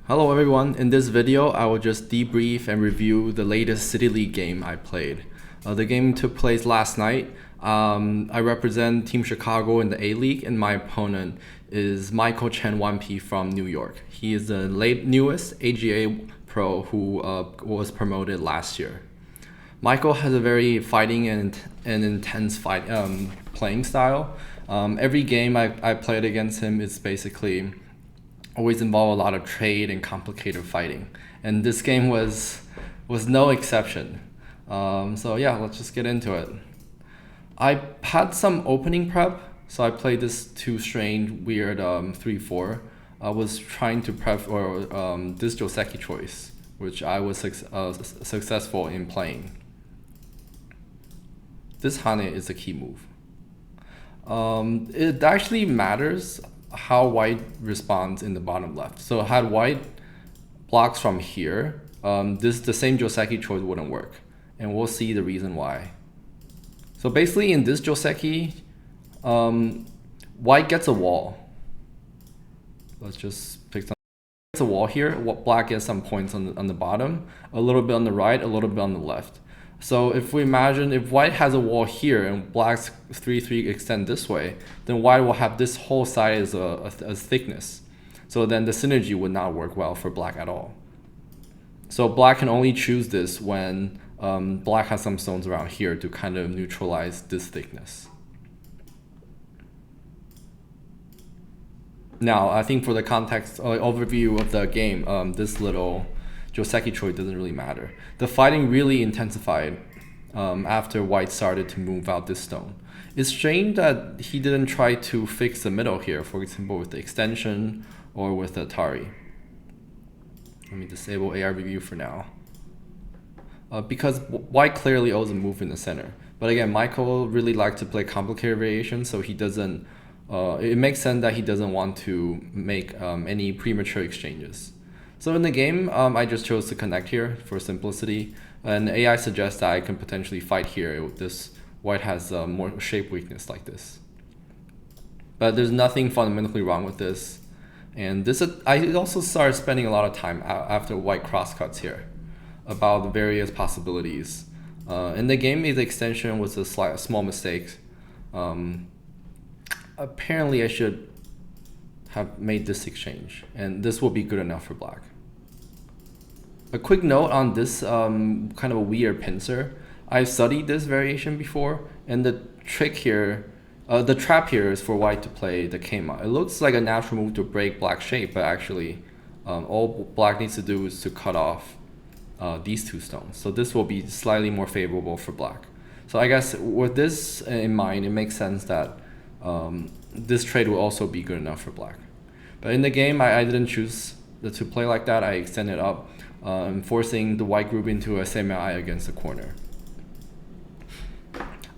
Hello everyone, in this video I will just debrief and review the latest City League game I played. The game took place last night. I represent Team Chicago in the A-League and my opponent is Michael Chen 1P from New York. He is the newest AGA pro who was promoted last year. Michael has a very fighting and intense playing style. Every game I played against him is basically always involve a lot of trade and complicated fighting, and this game was no exception. So yeah, let's just get into it. I had some opening prep, so I played this two strange weird 3-4. I was trying to prep for this Joseki choice, which I was successful in playing. This Hane is a key move. It actually matters how white responds in the bottom left. So had white blocks from here, the same Joseki choice wouldn't work, and we'll see the reason why. So basically in this Joseki, white gets a wall. Let's just pick some. Gets a wall here. Black gets some points on the bottom, a little bit on the right, a little bit on the left. So if we imagine if white has a wall here and black's 3-3 extend this way, then white will have this whole side as a thickness. So then the synergy would not work well for black at all. So black can only choose this when black has some stones around here to kind of neutralize this thickness. Now, I think for the context overview of the game, this little Joseki choice doesn't really matter. The fighting really intensified after white started to move out this stone. It's strange that he didn't try to fix the middle here, for example with the extension or with the Atari. Let me disable AR review for now. Because white clearly owes a move in the center. But again, Michael really likes to play complicated variations, so he doesn't. It makes sense that he doesn't want to make any premature exchanges. So in the game, I just chose to connect here for simplicity, and AI suggests that I can potentially fight here. This white has more shape weakness like this. But there's nothing fundamentally wrong with this. And this, I also started spending a lot of time after white crosscuts here about the various possibilities. In the game, the extension was a small mistake. Apparently I should have made this exchange, and this will be good enough for black. A quick note on this kind of a weird pincer. I've studied this variation before, and the trick here, the trap here is for white to play the Keima. It looks like a natural move to break black shape, but actually all black needs to do is to cut off these two stones. So this will be slightly more favorable for black. So I guess with this in mind, it makes sense that this trade will also be good enough for black. But in the game, I didn't choose to play like that. I extended up, forcing the white group into a semi against the corner.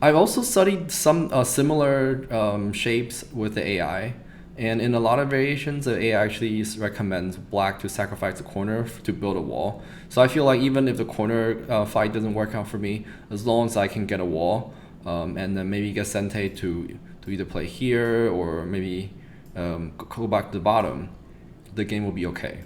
I've also studied some similar shapes with the AI, and in a lot of variations, the AI actually recommends black to sacrifice the corner to build a wall. So I feel like even if the corner fight doesn't work out for me, as long as I can get a wall, and then maybe get Sente to either play here or maybe go back to the bottom, the game will be okay.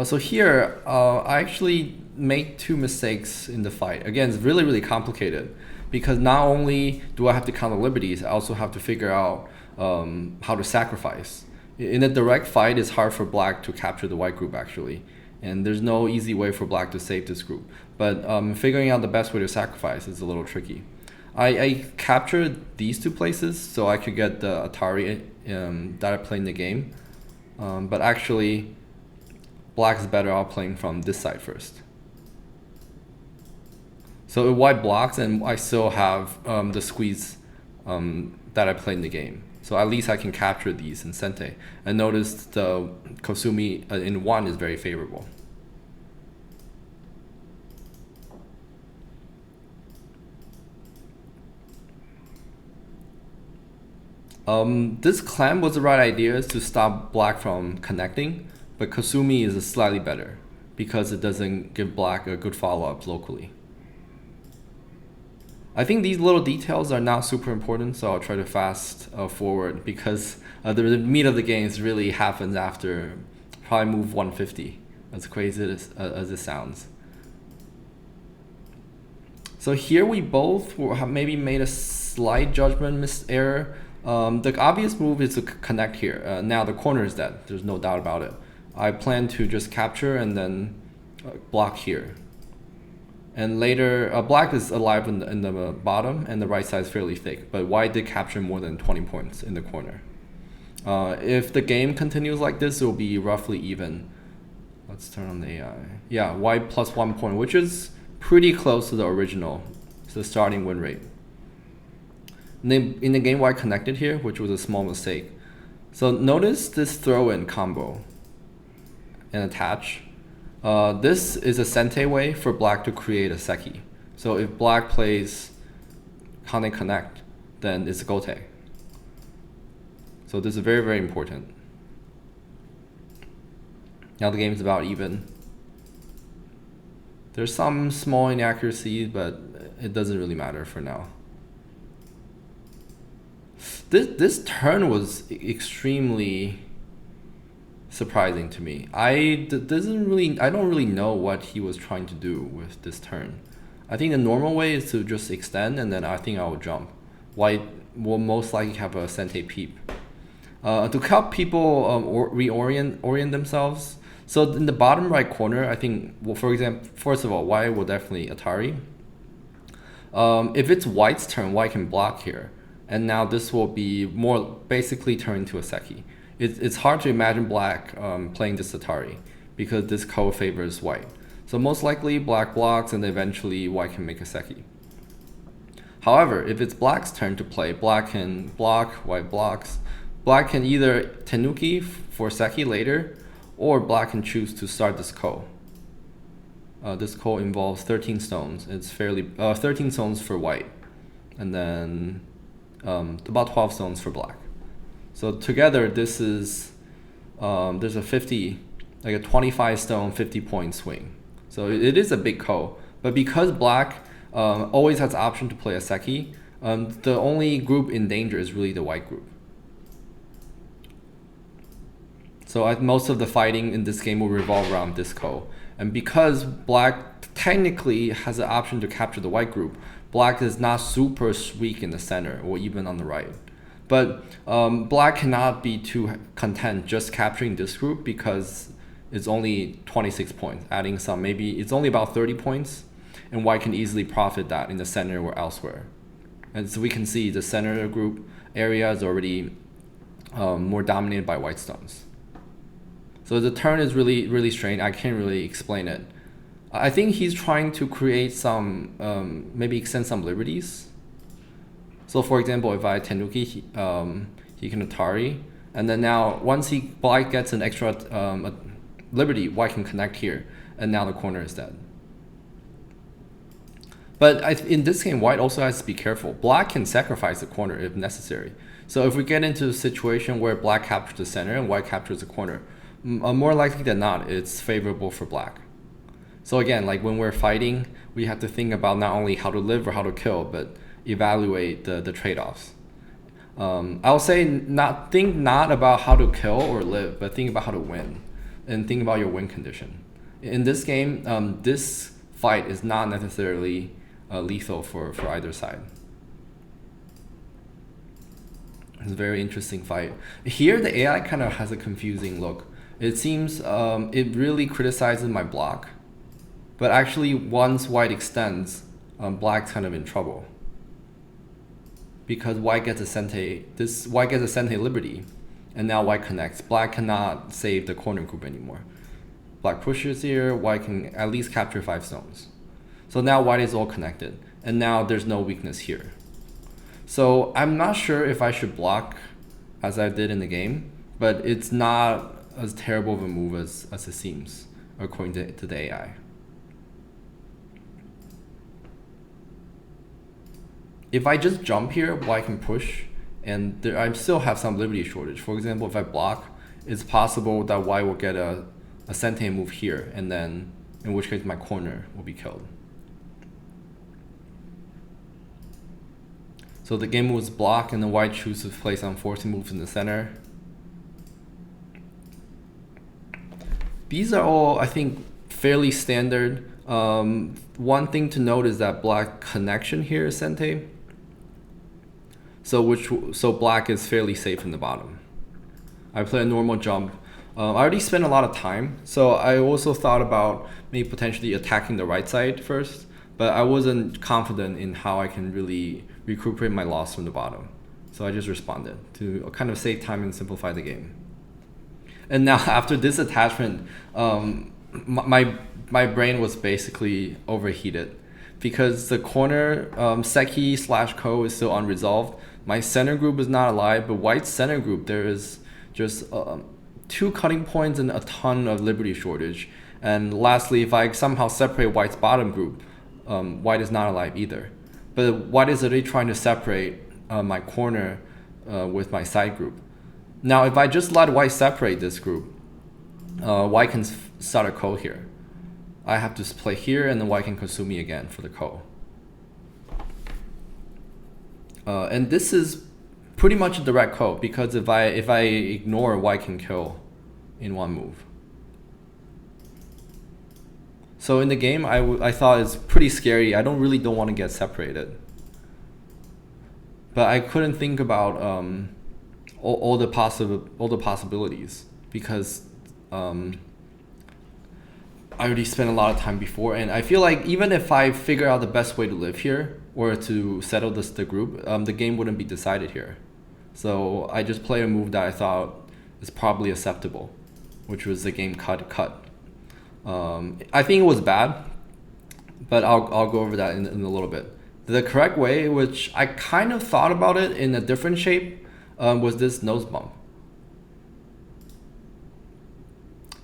So here, I actually made two mistakes in the fight. Again, it's really complicated because not only do I have to count the liberties, I also have to figure out how to sacrifice. In a direct fight, it's hard for black to capture the white group actually, and there's no easy way for black to save this group. But figuring out the best way to sacrifice is a little tricky. I captured these two places so I could get the Atari that I played in the game, but actually black is better off playing from this side first. So if white blocks, and I still have the squeeze that I played in the game. So at least I can capture these in Sente. And notice the Kosumi in 1 is very favorable. This clamp was the right idea to stop black from connecting, but Kosumi is slightly better because it doesn't give black a good follow-up locally. I think these little details are not super important, so I'll try to fast forward because the meat of the game really happens after probably move 150, as crazy as it sounds. So here we both have maybe made a slight judgment error. The obvious move is to connect here. Now the corner is dead. There's no doubt about it. I plan to just capture and then block here. And later, black is alive in the bottom and the right side is fairly thick. But white did capture more than 20 points in the corner. If the game continues like this, it will be roughly even. Let's turn on the AI. Yeah, white plus 1 point, which is pretty close to the original, so the starting win rate. In the game, white connected here, which was a small mistake. So notice this throw-in combo and attach. This is a sente way for black to create a seki. So if black plays Kane connect, then it's gote. So this is very, very important. Now the game is about even. There's some small inaccuracies, but it doesn't really matter for now. This turn was extremely surprising to me. I don't really know what he was trying to do with this turn. I think the normal way is to just extend, and then I think I will jump. White will most likely have a sente peep. To help people orient themselves. So in the bottom right corner, I think, well, for example, first of all, white will definitely Atari. If it's white's turn, white can block here. And now this will be more basically turned into a seki. It's hard to imagine black playing this Atari because this code favors white. So most likely black blocks and eventually white can make a seki. However, if it's black's turn to play, black can block, white blocks. Black can either tenuki for seki later, or black can choose to start this ko. This ko involves 13 stones. It's fairly 13 stones for white, and then about 12 stones for black. So together, this is there's a 50, like a 25 stone, 50 point swing. So it is a big ko, but because black always has the option to play a seki, the only group in danger is really the white group. So most of the fighting in this game will revolve around this ko. And because black technically has the option to capture the white group, black is not super weak in the center or even on the right. But black cannot be too content just capturing this group because it's only 26 points. Adding some, maybe it's only about 30 points, and white can easily profit that in the center or elsewhere. And so we can see the center group area is already more dominated by white stones. So the turn is really, really strange. I can't really explain it. I think he's trying to create some, maybe extend some liberties. So for example, if I tenuki, he can Atari. And then now, once black gets an extra liberty, white can connect here. And now the corner is dead. But in this game, white also has to be careful. Black can sacrifice the corner if necessary. So if we get into a situation where black captures the center and white captures the corner, more likely than not, it's favorable for black. So again, like when we're fighting, we have to think about not only how to live or how to kill, but evaluate the trade-offs. I'll say think not about how to kill or live, but think about how to win, and think about your win condition. In this game, this fight is not necessarily lethal for either side. It's a very interesting fight. Here, the AI kind of has a confusing look. It seems it really criticizes my block, but actually once white extends, black's kind of in trouble. Because white gets a sente, white gets a sente liberty, and now white connects. Black cannot save the corner group anymore. Black pushes here, white can at least capture 5 stones. So now white is all connected, and now there's no weakness here. So I'm not sure if I should block as I did in the game, but it's not as terrible of a move as it seems, according to the AI. If I just jump here, white can push, and I still have some liberty shortage. For example, if I block, it's possible that white will get a sente move here, and then in which case my corner will be killed. So the game moves block, and then white chooses to play some forcing moves in the center. These are all, I think, fairly standard. One thing to note is that black connection here is sente. So black is fairly safe in the bottom. I play a normal jump. I already spent a lot of time, so I also thought about maybe potentially attacking the right side first, but I wasn't confident in how I can really recuperate my loss from the bottom. So I just responded to kind of save time and simplify the game. And now after this attachment, my brain was basically overheated because the corner Seki / Ko is still unresolved. My center group is not alive, but white's center group, there is just 2 cutting points and a ton of liberty shortage. And lastly, if I somehow separate white's bottom group, white is not alive either. But white is already trying to separate my corner with my side group. Now, if I just let white separate this group, white can start a ko here. I have to play here, and then white can consume me again for the ko. And this is pretty much a direct ko, because if I ignore, white can kill in one move. So in the game, I thought it's pretty scary. I don't want to get separated. But I couldn't think about all the possibilities, because I already spent a lot of time before, and I feel like even if I figure out the best way to live here or to settle the group, the game wouldn't be decided here. So I just play a move that I thought is probably acceptable, which was the game cut. I think it was bad, but I'll go over that in a little bit. The correct way, which I kind of thought about it in a different shape, was this nose bump.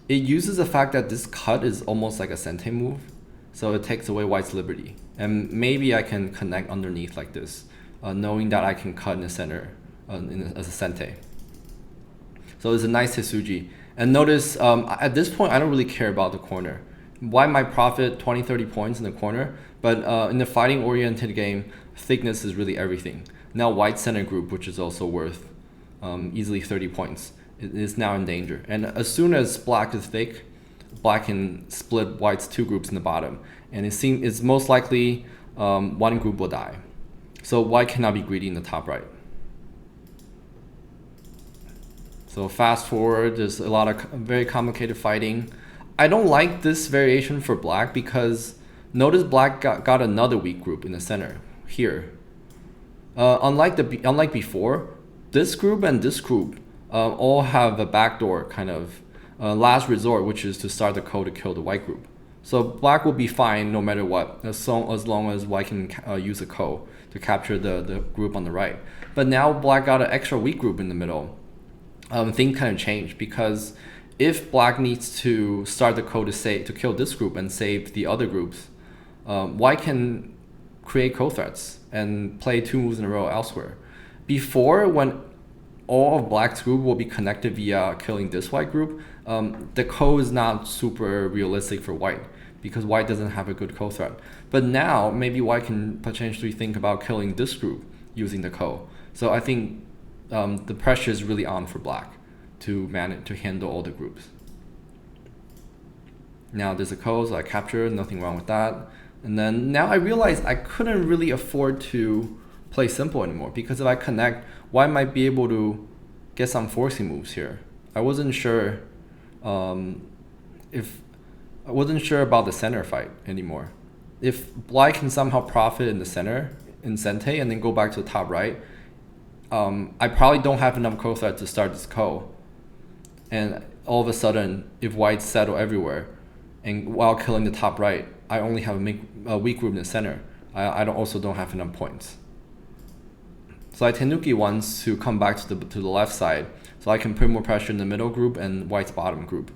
It uses the fact that this cut is almost like a sente move, so it takes away white's liberty. And maybe I can connect underneath like this, knowing that I can cut in the center as a sente. So it's a nice Hitsuji. And notice, at this point, I don't really care about the corner. White might profit 20-30 points in the corner, but in the fighting-oriented game, thickness is really everything. Now white's center group, which is also worth easily 30 points, is now in danger. And as soon as black is thick, black can split white's 2 groups in the bottom. And it's most likely one group will die. So white cannot be greedy in the top right. So fast forward, there's a lot of very complicated fighting. I don't like this variation for black because notice black got another weak group in the center here. Unlike before, this group and this group all have a backdoor kind of last resort, which is to start the ko to kill the white group. So black will be fine no matter what, as long as white can use a ko to capture the group on the right. But now black got an extra weak group in the middle. Things kind of changed, because if black needs to start the ko to kill this group and save the other groups, white can create ko threats and play 2 moves in a row elsewhere. Before, when all of black's group will be connected via killing this white group, the ko is not super realistic for white because white doesn't have a good ko threat. But now maybe white can potentially think about killing this group using the ko. So I think the pressure is really on for black to handle all the groups. Now there's a ko, so I capture, nothing wrong with that. And then now I realized I couldn't really afford to play simple anymore, because if I connect, white might be able to get some forcing moves here. I wasn't sure about the center fight anymore. If black can somehow profit in the center in sente and then go back to the top right, I probably don't have enough ko threat to start this ko. And all of a sudden, if whites settle everywhere, and while killing the top right, I only have a weak group in the center, I also don't have enough points. So I tenuki once to come back to the left side, so I can put more pressure in the middle group and white's bottom group.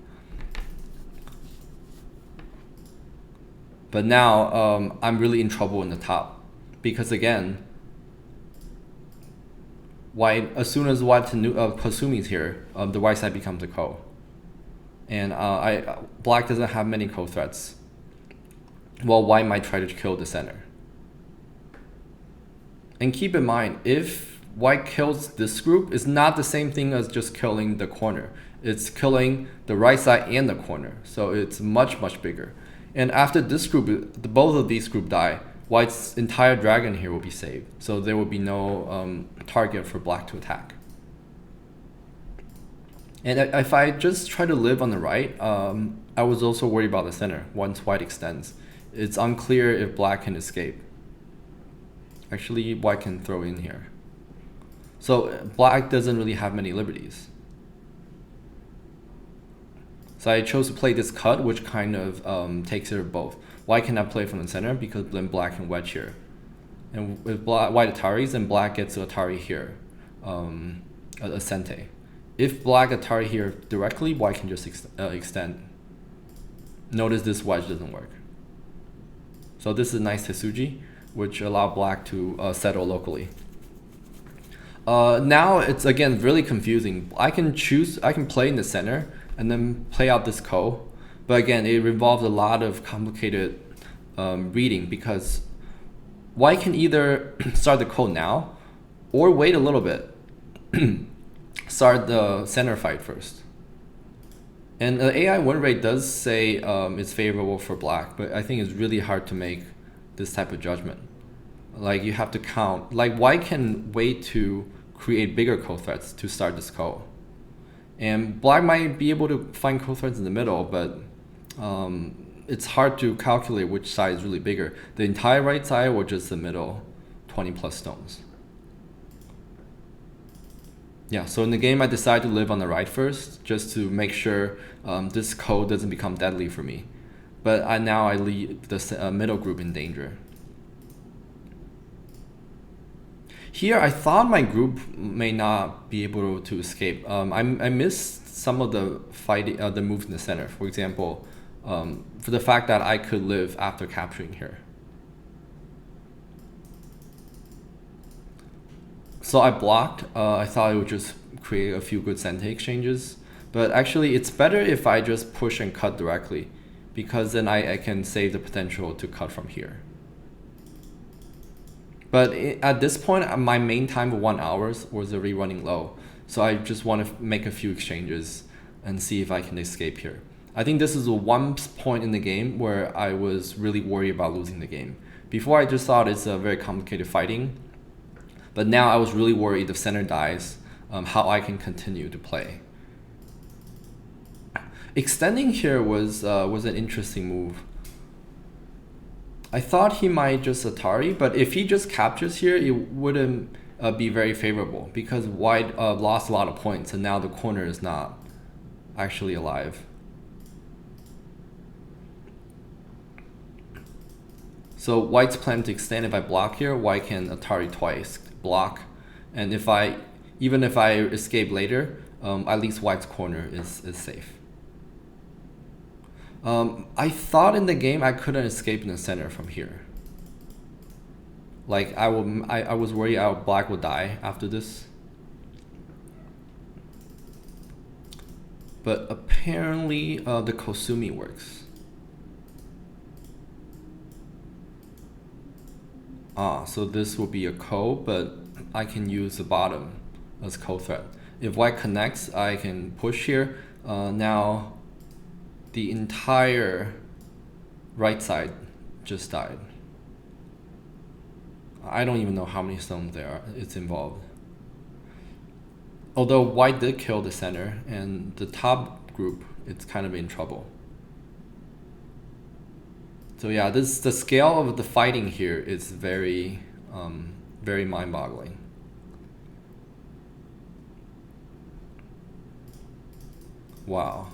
But now I'm really in trouble in the top, because again, white, as soon as white Kasumi is here, the white side becomes a ko, and black doesn't have many ko threats. While white might try to kill the center. And keep in mind, if white kills this group, it's not the same thing as just killing the corner. It's killing the right side and the corner. So it's much, much bigger. And after this group, both of these group die, white's entire dragon here will be saved. So there will be no target for black to attack. And if I just try to live on the right, I was also worried about the center once white extends. It's unclear if black can escape. Actually, white can throw in here. So black doesn't really have many liberties. So I chose to play this cut, which kind of takes care of both. White cannot play from the center because then black can wedge here. And with white Ataris, then black gets to Atari here, a Sente. If black Atari here directly, white can just extend. Notice this wedge doesn't work. So this is a nice Tetsuji, which allow black to settle locally. Now it's again really confusing. I can play in the center and then play out this ko, but again it involves a lot of complicated reading because white can either start the ko now or wait a little bit, start the center fight first. And the AI win rate does say it's favorable for black, but I think it's really hard to make this type of judgment. Like you have to count, like white can wait to create bigger co-threats to start this ko. And black might be able to find co-threats in the middle, but it's hard to calculate which side is really bigger. The entire right side or just the middle 20 plus stones. Yeah, so in the game I decided to live on the right first, just to make sure this ko doesn't become deadly for me. But now I leave the middle group in danger. Here I thought my group may not be able to escape. I missed some of the fighting, the moves in the center. For example, for the fact that I could live after capturing here. So I blocked. I thought it would just create a few good Sente exchanges. But actually it's better if I just push and cut directly, because then I can save the potential to cut from here. But at this point, my main time of 1 hour was already running low. So I just want to make a few exchanges and see if I can escape here. I think this is the one point in the game where I was really worried about losing the game. Before I just thought it's a very complicated fighting. But now I was really worried if center dies, how I can continue to play. Extending here was an interesting move. I thought he might just Atari, but if he just captures here, it wouldn't be very favorable because white lost a lot of points and now the corner is not actually alive. So white's plan to extend. If I block here, white can Atari twice, block, and even if I escape later, at least white's corner is safe. I thought in the game I couldn't escape in the center from here. Like I was worried black would die after this. But apparently the Kosumi works. So this will be a ko, but I can use the bottom as ko threat. If white connects, I can push here. Now the entire right side just died. I don't even know how many stones it's involved. Although white did kill the center and the top group, it's kind of in trouble. So yeah, the scale of the fighting here is very, very mind-boggling. Wow.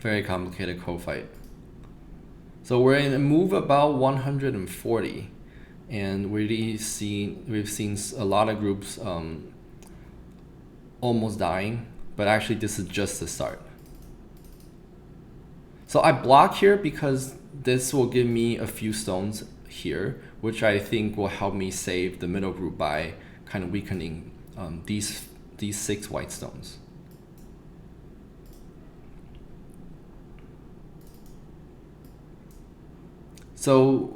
Very complicated co-fight. So we're in a move about 140, and we've seen a lot of groups almost dying, but actually this is just the start. So I block here because this will give me a few stones here, which I think will help me save the middle group by kind of weakening these 6 white stones. So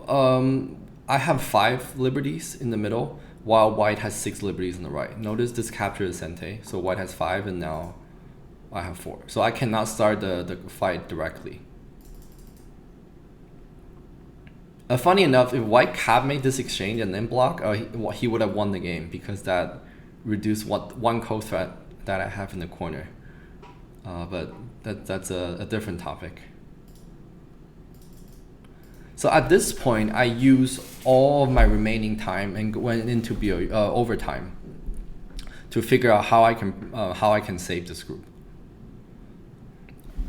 I have 5 liberties in the middle, while white has 6 liberties on the right. Notice this captures the Sente, so white has 5 and now I have 4. So I cannot start the fight directly. Funny enough, if white cap made this exchange and then block, he would have won the game because that reduced one co-threat that I have in the corner. But that's a different topic. So at this point, I use all of my remaining time and went into overtime to figure out how I can save this group.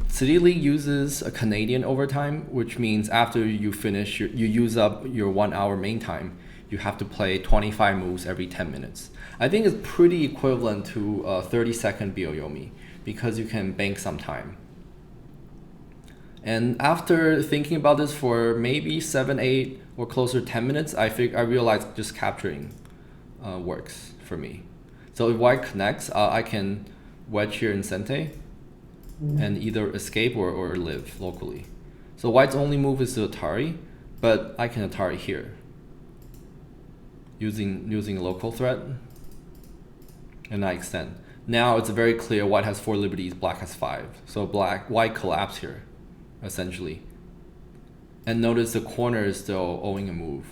City League uses a Canadian overtime, which means after you finish, you use up your 1 hour main time, you have to play 25 moves every 10 minutes. I think it's pretty equivalent to a 30-second byo-yomi because you can bank some time. And after thinking about this for maybe 7, 8, or closer to 10 minutes, I realized just capturing works for me. So if white connects, I can wedge here in Sente and either escape or live locally. So white's only move is to Atari, but I can Atari here using a local threat, and I extend. Now it's very clear white has 4 liberties, black has 5. So white collapse here, essentially. And notice the corner is still owing a move.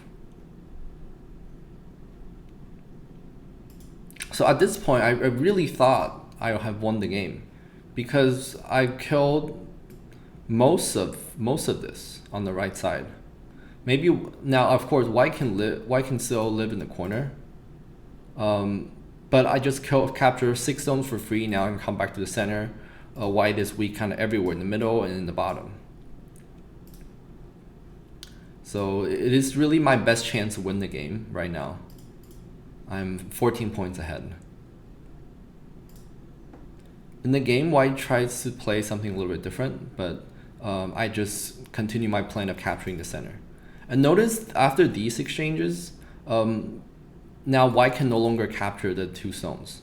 So at this point, I really thought I have won the game because I killed most of this on the right side. Maybe now, of course, white can still live in the corner. But I just capture 6 stones for free. Now I can come back to the center. White is weak kind of everywhere, in the middle and in the bottom. So it is really my best chance to win the game right now. I'm 14 points ahead. In the game, white tries to play something a little bit different, but I just continue my plan of capturing the center. And notice after these exchanges, now white can no longer capture the 2 stones.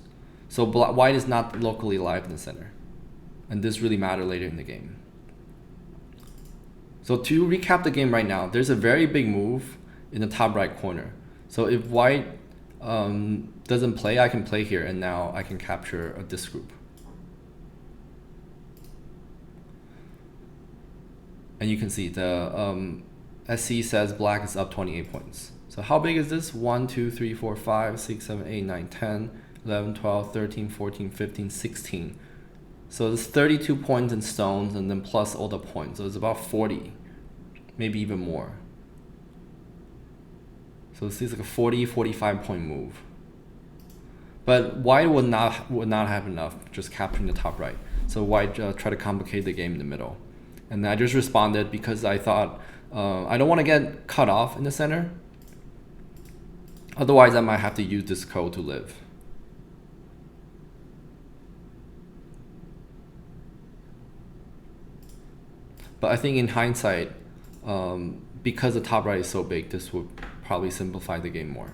So white is not locally alive in the center. And this really matters later in the game. So to recap the game right now, there's a very big move in the top right corner. So if white doesn't play, I can play here, and now I can capture this group. And you can see the SC says black is up 28 points. So how big is this? 1, 2, 3, 4, 5, 6, 7, 8, 9, 10, 11, 12, 13, 14, 15, 16. So there's 32 points in stones and then plus all the points. So it's about 40, maybe even more. So this is like a 40, 45 point move. But white would not have enough just capturing the top right. So white try to complicate the game in the middle. And I just responded because I thought I don't want to get cut off in the center. Otherwise, I might have to use this code to live. But I think in hindsight, because the top right is so big, this would probably simplify the game more.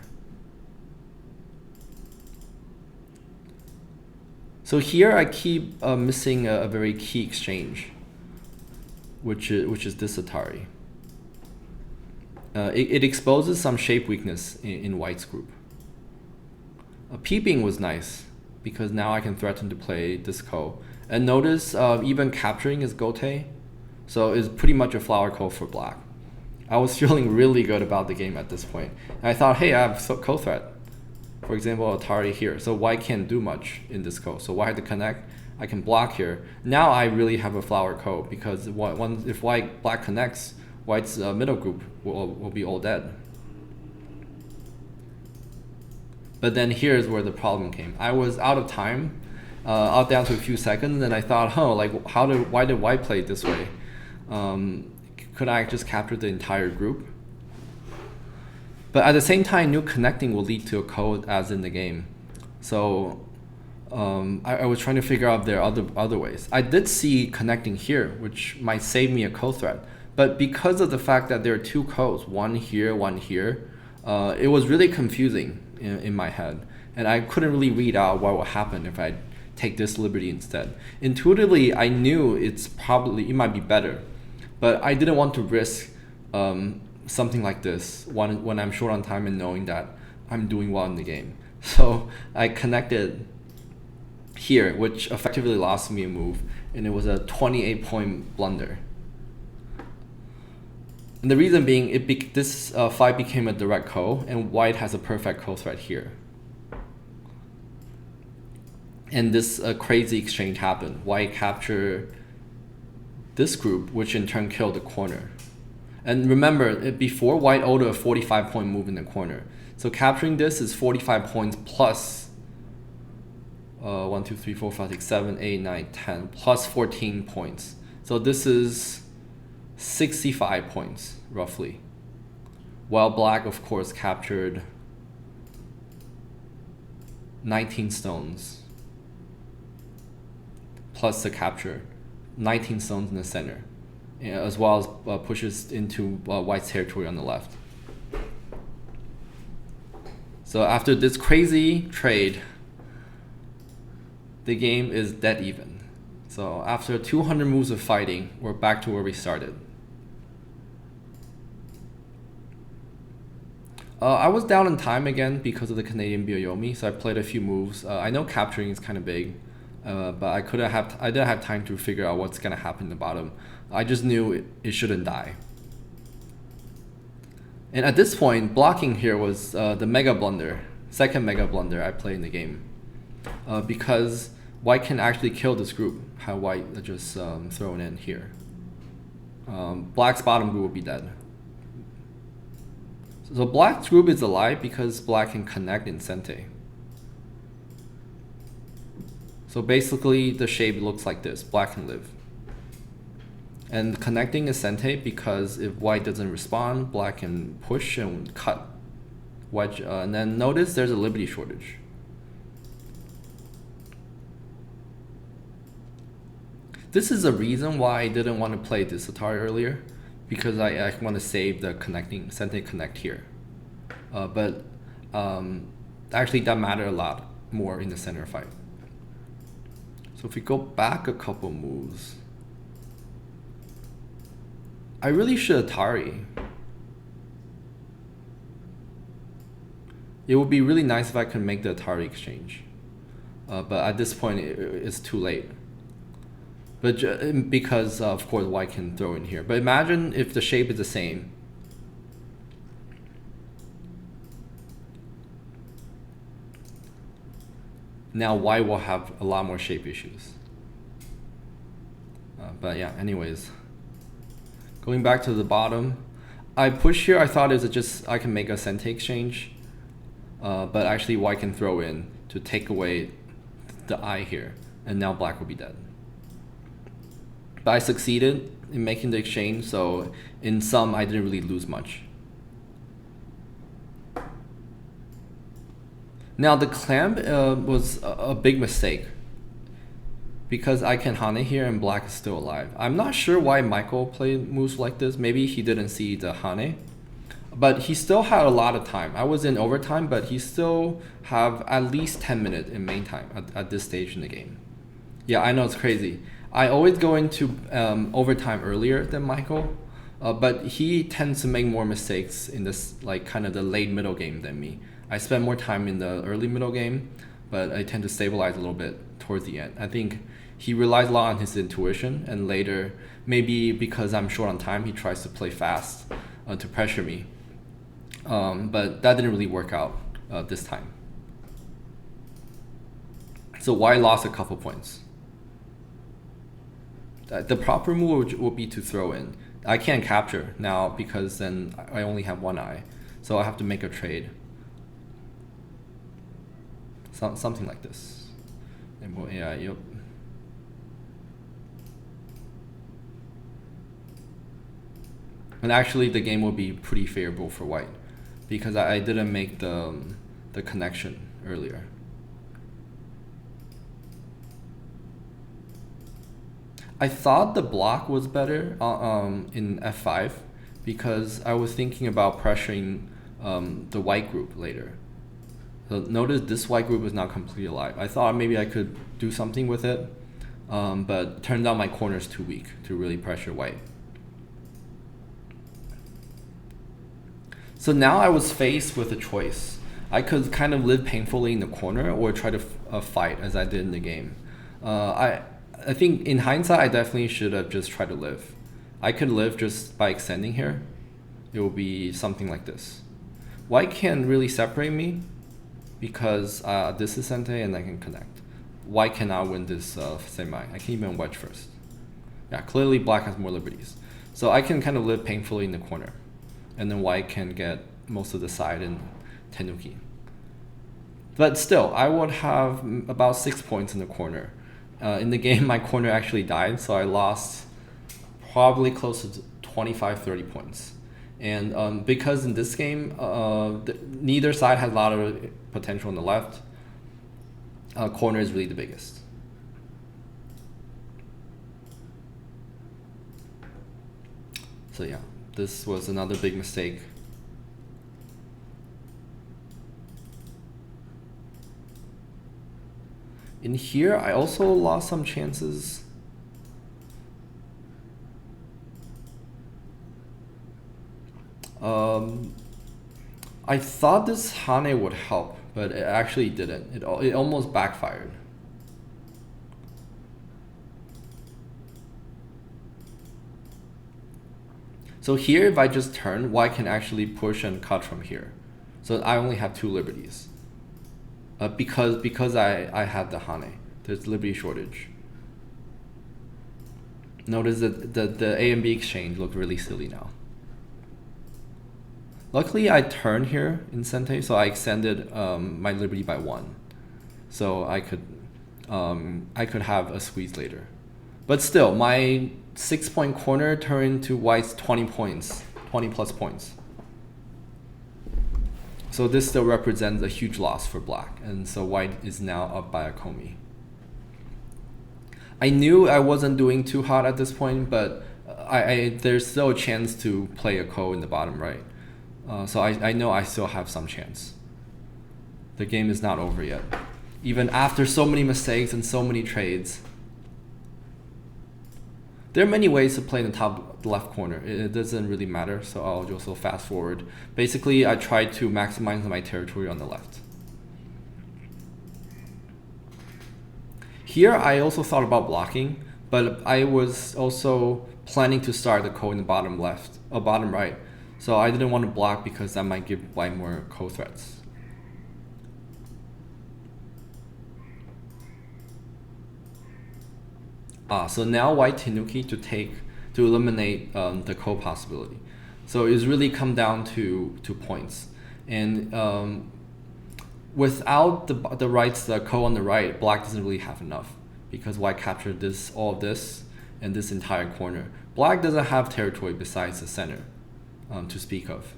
So here I keep missing a very key exchange, which is this Atari. It exposes some shape weakness in white's group. Peeping was nice because now I can threaten to play this ko. And notice even capturing is gote, so it's pretty much a flower ko for black. I was feeling really good about the game at this point. And I thought, hey, I have ko threat. For example, Atari here. So white can't do much in this ko. So white had to connect. I can block here. Now I really have a flower ko because if black connects, white's middle group will be all dead. But then here's where the problem came. I was out of time, out down to a few seconds, and I thought, why did white play it this way? Could I just capture the entire group? But at the same time, I knew connecting will lead to a code as in the game. So I was trying to figure out if there are other ways. I did see connecting here, which might save me a code threat. But because of the fact that there are 2 codes, one here, it was really confusing in my head. And I couldn't really read out what would happen if I take this liberty instead. Intuitively, I knew it might be better. But I didn't want to risk something like this when I'm short on time and knowing that I'm doing well in the game. So I connected here, which effectively lost me a move, and it was a 28-point blunder. And the reason being, this fight became a direct ko, and white has a perfect ko threat here. And this crazy exchange happened. White captured this group, which in turn killed the corner. And remember, before white owed a 45-point move in the corner. So capturing this is 45 points plus 1, 2, 3, 4, 5, 6, 7, 8, 9, 10, plus 14 points. So this is 65 points, roughly. While black, of course, captured 19 stones. Plus the capture, 19 stones in the center, as well as pushes into white's territory on the left. So after this crazy trade, the game is dead even. So after 200 moves of fighting, we're back to where we started. I was down in time again because of the Canadian byo-yomi, so I played a few moves. I know capturing is kind of big. But I didn't have time to figure out what's gonna happen in the bottom. I just knew it shouldn't die. And at this point, blocking here was the mega blunder, second mega blunder I played in the game. Because white can actually kill this group, how white just thrown in here. Black's bottom group will be dead. So black's group is alive because black can connect in Sente. So basically, the shape looks like this. Black can live. And connecting is Sente because if white doesn't respond, black can push and cut. White, and then notice there's a liberty shortage. This is the reason why I didn't want to play this Atari earlier, because I want to save the connecting, Sente connect here. But actually that mattered a lot more in the center fight. So if we go back a couple moves, I really should Atari. It would be really nice if I could make the Atari exchange. But at this point, it's too late. But because, of course, white can throw in here. But imagine if the shape is the same. Now white will have a lot more shape issues. But yeah, anyways. Going back to the bottom. I push here, I thought it was just, I can make a Sente exchange. But actually white can throw in to take away the eye here. And now black will be dead. But I succeeded in making the exchange, so in sum, I didn't really lose much. Now the clamp was a big mistake because I can Hane here and black is still alive. I'm not sure why Michael played moves like this. Maybe he didn't see the Hane, but he still had a lot of time. I was in overtime, but he still have at least 10 minutes in main time at this stage in the game. Yeah, I know it's crazy. I always go into overtime earlier than Michael, but he tends to make more mistakes in this, like, kind of the late middle game than me. I spend more time in the early middle game, but I tend to stabilize a little bit towards the end. I think he relies a lot on his intuition, and later, maybe because I'm short on time, he tries to play fast to pressure me. But that didn't really work out this time. So white lost a couple points. The proper move will be to throw in. I can't capture now because then I only have one eye. So I have to make a trade. Something like this. Yeah, yep. And actually the game will be pretty favorable for white because I didn't make the connection earlier. I thought the block was better in F5 because I was thinking about pressuring the white group later. So notice this white group is not completely alive. I thought maybe I could do something with it, but turned out my corner is too weak to really pressure white. So now I was faced with a choice. I could kind of live painfully in the corner or try to fight as I did in the game. I think in hindsight, I definitely should have just tried to live. I could live just by extending here. It will be something like this. White can't really separate me because this is Sente and I can connect. White cannot win this semi. I can even wedge first. Yeah, clearly black has more liberties. So I can kind of live painfully in the corner. And then white can get most of the side and tenuki. But still, I would have about 6 points in the corner. In the game, my corner actually died, so I lost probably close to 25, 30 points. And because in this game, neither side has a lot of potential on the left, corner is really the biggest. So yeah, this was another big mistake. In here, I also lost some chances. I thought this Hane would help, but it actually didn't. It almost backfired. So here, if I just turn, white can actually push and cut from here. So I only have 2 liberties. Because I had the Hane. There's liberty shortage. Notice that the A and B exchange look really silly now. Luckily, I turned here in Sente, so I extended my liberty by 1. So I could have a squeeze later. But still, my 6-point corner turned into white's 20 points, 20 plus points. So this still represents a huge loss for black, and so white is now up by a komi. I knew I wasn't doing too hot at this point, but there's still a chance to play a ko in the bottom right. So I know I still have some chance. The game is not over yet. Even after so many mistakes and so many trades. There are many ways to play in the top left corner. It doesn't really matter, so I'll just fast forward. Basically, I tried to maximize my territory on the left. Here, I also thought about blocking, but I was also planning to start the ko in the bottom left, or bottom right. So I didn't want to block because that might give white more ko threats. So now white tenuki to eliminate the ko possibility. So it's really come down to points. And without the rights, the ko on the right, black doesn't really have enough because white captured all of this and this entire corner. Black doesn't have territory besides the center to speak of.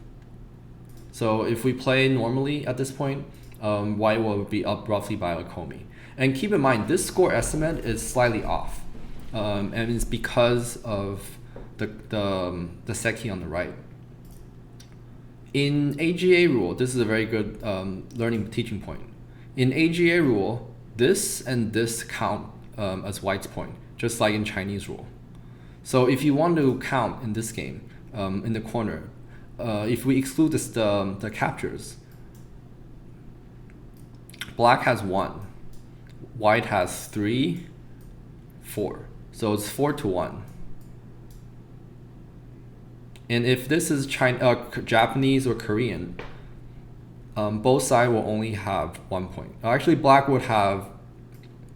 So if we play normally at this point, white will be up roughly by a komi. And keep in mind, this score estimate is slightly off. And it's because of the seki on the right. In AGA rule, this is a very good teaching point. In AGA rule, this and this count as white's point, just like in Chinese rule. So if you want to count in this game, in the corner, if we exclude the captures, black has 1, white has 3, 4. So it's 4-1. And if this is Japanese or Korean, both sides will only have 1 point. Actually, black will have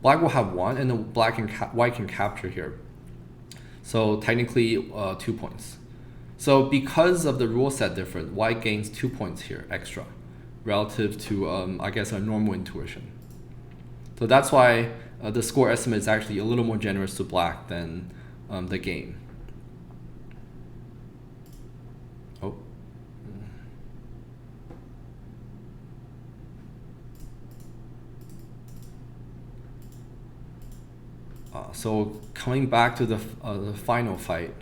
1, and then white can capture here. So technically 2 points. So because of the rule set difference, white gains 2 points here extra, relative to I guess a normal intuition. So that's why the score estimate is actually a little more generous to black than the game. Oh. So coming back to the final fight.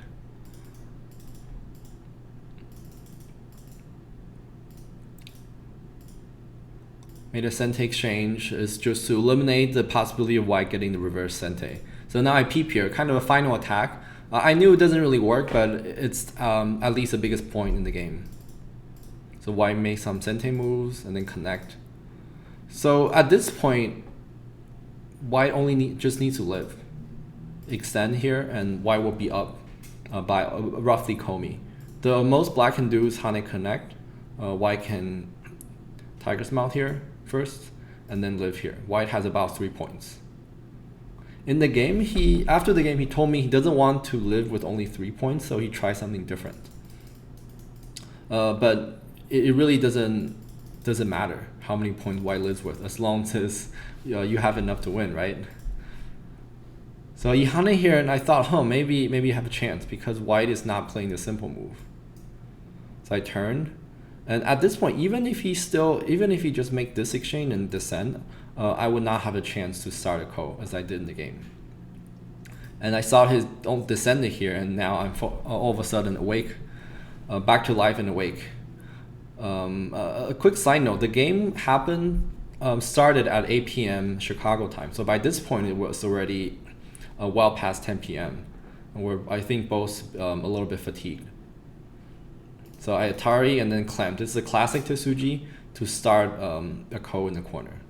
Made a Sente exchange is just to eliminate the possibility of white getting the reverse Sente. So now I peep here, kind of a final attack. I knew it doesn't really work, but it's at least the biggest point in the game. So white makes some sente moves and then connect. So at this point, white just needs to live. Extend here, and white will be up by roughly komi. The most black can do is Hane connect. White can Tiger's Mouth here first, and then live here. White has about 3 points. In the game, after the game, he told me he doesn't want to live with only 3 points, so he tries something different. But it really doesn't matter how many points white lives with, as long as you have enough to win, right? So he Hane here, and I thought, maybe you have a chance because white is not playing the simple move. So I turned, and at this point, even if he just make this exchange and descend, I would not have a chance to start a ko as I did in the game. And I saw his own descended here, and now I'm all of a sudden awake, back to life and awake. A quick side note: the game started at 8 p.m. Chicago time, so by this point it was already well past 10 p.m. and we're, I think, both a little bit fatigued. So I Atari and then clamp. This is a classic Tetsuji to start a ko in the corner.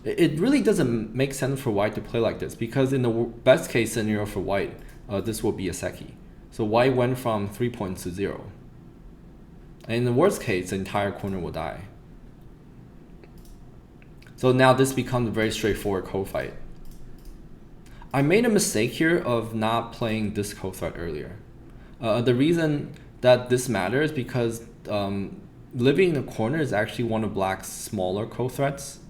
It really doesn't make sense for white to play like this because in the best case scenario for white, this will be a seki. So white went from 3 points to 0. And in the worst case, the entire corner will die. So now this becomes a very straightforward ko fight. I made a mistake here of not playing this ko threat earlier. The reason that this matters is because living in the corner is actually one of black's smaller ko threats.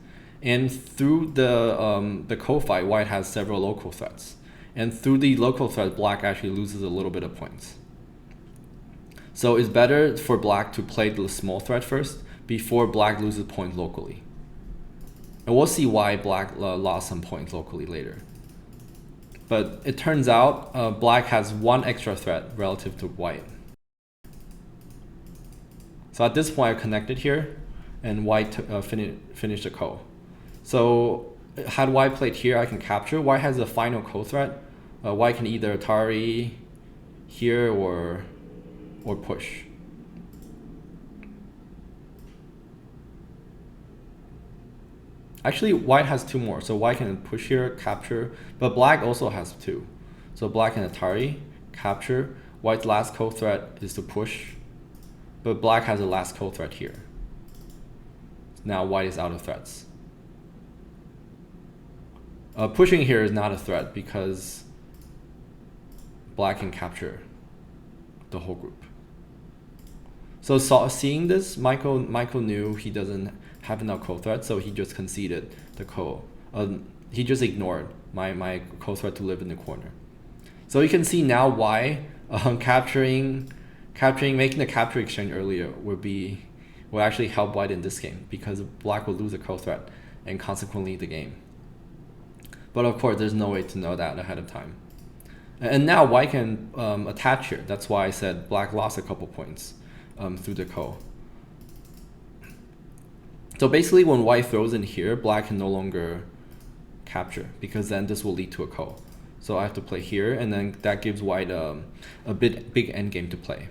And through the ko fight, white has several local threats. And through the local threat, black actually loses a little bit of points. So it's better for black to play the small threat first before black loses points locally. And we'll see why black lost some points locally later. But it turns out black has one extra threat relative to white. So at this point I connected here and white finished the ko. So had white played here, I can capture. White has a final ko threat. White can either Atari here or push. Actually, white has 2 more. So white can push here, capture, but black also has 2. So black can Atari, capture. White's last ko threat is to push, but black has a last ko threat here. Now white is out of threats. Pushing here is not a threat because black can capture the whole group. So seeing this, Michael knew he doesn't have enough ko threats, so he just conceded the ko. He just ignored my ko threat to live in the corner. So you can see now why making the capture exchange earlier will actually help white in this game because black will lose a ko threat and consequently the game. But of course, there's no way to know that ahead of time. And now white can attach here. That's why I said black lost a couple points through the ko. So basically when white throws in here, black can no longer capture because then this will lead to a ko. So I have to play here, and then that gives white a big endgame to play.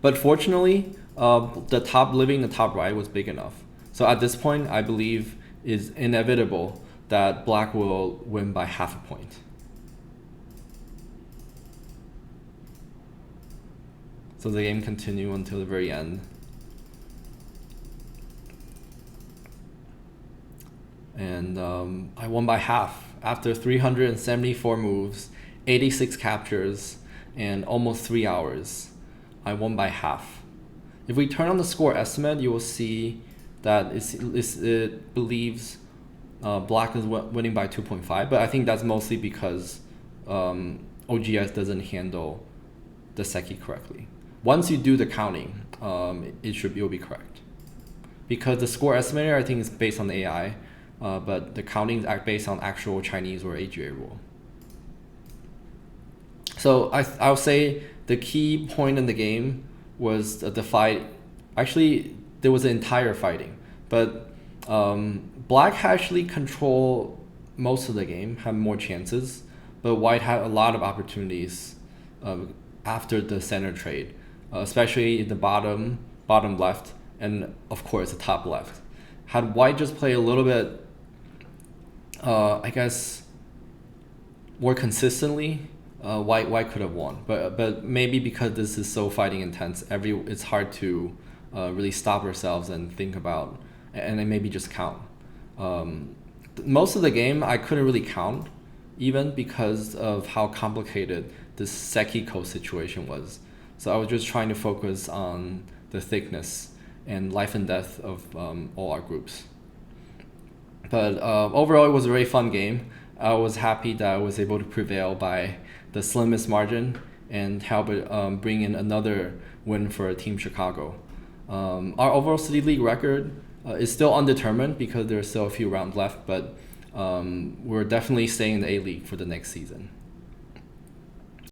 But fortunately, living the top right was big enough. So at this point, I believe is inevitable that black will win by half a point. So the game continued until the very end. And I won by half after 374 moves, 86 captures, and almost 3 hours. I won by half. If we turn on the score estimate, you will see that it believes black is winning by 2.5, but I think that's mostly because OGS doesn't handle the seki correctly. Once you do the counting, you'll be correct. Because the score estimator, I think, is based on the AI, but the counting is based on actual Chinese or AGA rule. So I'll say the key point in the game was the fight. Actually, there was an entire fighting, but black actually controlled most of the game, had more chances, but white had a lot of opportunities after the center trade, especially in the bottom left, and of course the top left. Had white just play a little bit, I guess, more consistently, white could have won. But maybe because this is so fighting intense, it's hard to really stop ourselves and think about, and then maybe just count. Most of the game I couldn't really count, even because of how complicated this Sekiko situation was. So I was just trying to focus on the thickness and life and death of all our groups. But overall, it was a very fun game. I was happy that I was able to prevail by the slimmest margin and help it bring in another win for Team Chicago. Our overall City League record is still undetermined because there are still a few rounds left, but we're definitely staying in the A League for the next season.